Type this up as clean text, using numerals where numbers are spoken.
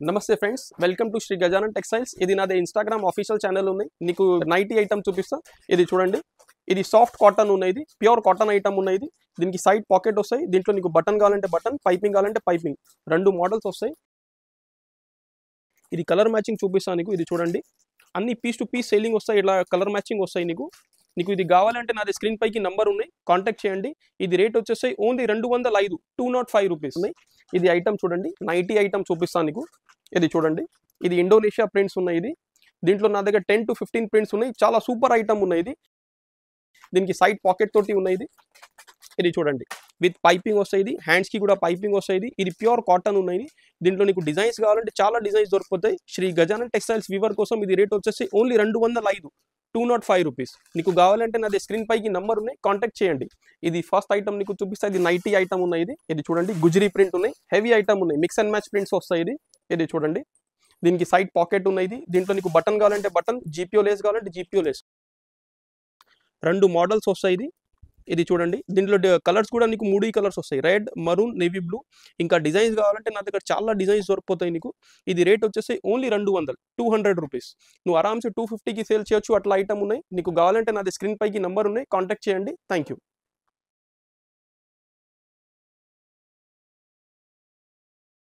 నమస్తే friends, welcome to Shri Gajanan textiles. ఇది నాది ఇన్స్టాగ్రామ్ ఆఫీషియల్ ఛానల్ ఉన్నాయి. నీకు నైటీ ఐటమ్ చూపిస్తా. ఇది చూడండి, ఇది సాఫ్ట్ కాటన్ ఉన్నాయి, ఇది ప్యూర్ కాటన్ ఐటమ్ ఉన్నాయి. ఇది దీనికి సైడ్ పాకెట్ వస్తాయి. దీంట్లో నీకు బటన్ కావాలంటే బటన్, పైపింగ్ కావాలంటే పైపింగ్, రెండు మోడల్స్ వస్తాయి. ఇది కలర్ మ్యాచింగ్ చూపిస్తాను నీకు. ఇది చూడండి, అన్ని పీస్ టు పీస్ సేలింగ్ వస్తాయి. ఇట్లా కలర్ మ్యాచింగ్ వస్తాయి నీకు. ఇది కావాలంటే నాది స్క్రీన్ పైకి నంబర్ ఉన్నాయి, కాంటాక్ట్ చేయండి. ఇది రేట్ వచ్చేసి ఓన్లీ 205, 205 రూపీస్ ఉన్నాయి. ఇది ఐటమ్ చూడండి, నైటీ ఐటమ్ చూపిస్తాను నీకు. ఇది చూడండి, ఇది ఇండోనేషియా ప్రింట్స్ ఉన్నాయి. ఇది దీంట్లో నా దగ్గర 10 to 15 ప్రింట్స్ ఉన్నాయి. చాలా సూపర్ ఐటమ్ ఉన్నాయి. ఇది దీనికి సైడ్ పాకెట్ తోటి ఉన్నాయి. ఇది చూడండి, విత్ పైపింగ్ వస్తాయి. ఇది హ్యాండ్స్ కి కూడా పైపింగ్ వస్తాయి. ఇది ప్యూర్ కాటన్ ఉన్నాయి. దీంట్లో నీకు డిజైన్స్ కావాలంటే చాలా డిజైన్స్ దొరుకుతాయి. శ్రీ గజానన్ టెక్స్టైల్స్ వీవర్ కోసం ఇది రేట్ వచ్చేసి ఓన్లీ 205, 205 రూపీస్. నీకు కావాలంటే నాది స్క్రీన్ పైకి నంబర్ ఉన్నాయి, కాంటాక్ట్ చేయండి. ఇది ఫస్ట్ ఐటమ్ నీకు చూపిస్తా. ఇది నైటీ ఐటమ్ ఉన్నాయి. ఇది చూడండి, గుజరీ ప్రింట్ ఉన్నాయి, హెవీ ఐటమ్ ఉన్నాయి, మిక్స్ అండ్ మ్యాచ్ ప్రింట్స్ వస్తాయి. ఇది చూడండి, దీనికి సైడ్ పాకెట్ ఉన్నాయి. దీంట్లో నీకు బటన్ కావాలంటే బటన్, జీపీఓ లేస్ కావాలంటే జీపీఓ లేస్, రెండు మోడల్స్ వస్తాయి. ఇది చూడండి, దీంట్లో కలర్స్ కూడా నీకు 3 కలర్స్ వస్తాయి, రెడ్, మరూన్, నేవీ బ్లూ. ఇంకా డిజైన్స్ కావాలంటే నా దగ్గర చాలా డిజైన్స్ దొరికిపోతాయి నీకు. ఇది రేట్ వచ్చేసి ఓన్లీ 200 రూపీస్. నువ్వు ఆరామ్సే 250కి సేల్ చేయొచ్చు. అట్లా ఐటమ్ ఉన్నాయి. నీకు కావాలంటే నాది స్క్రీన్ పైకి నంబర్ ఉన్నాయి, కాంటాక్ట్ చేయండి. Thank you.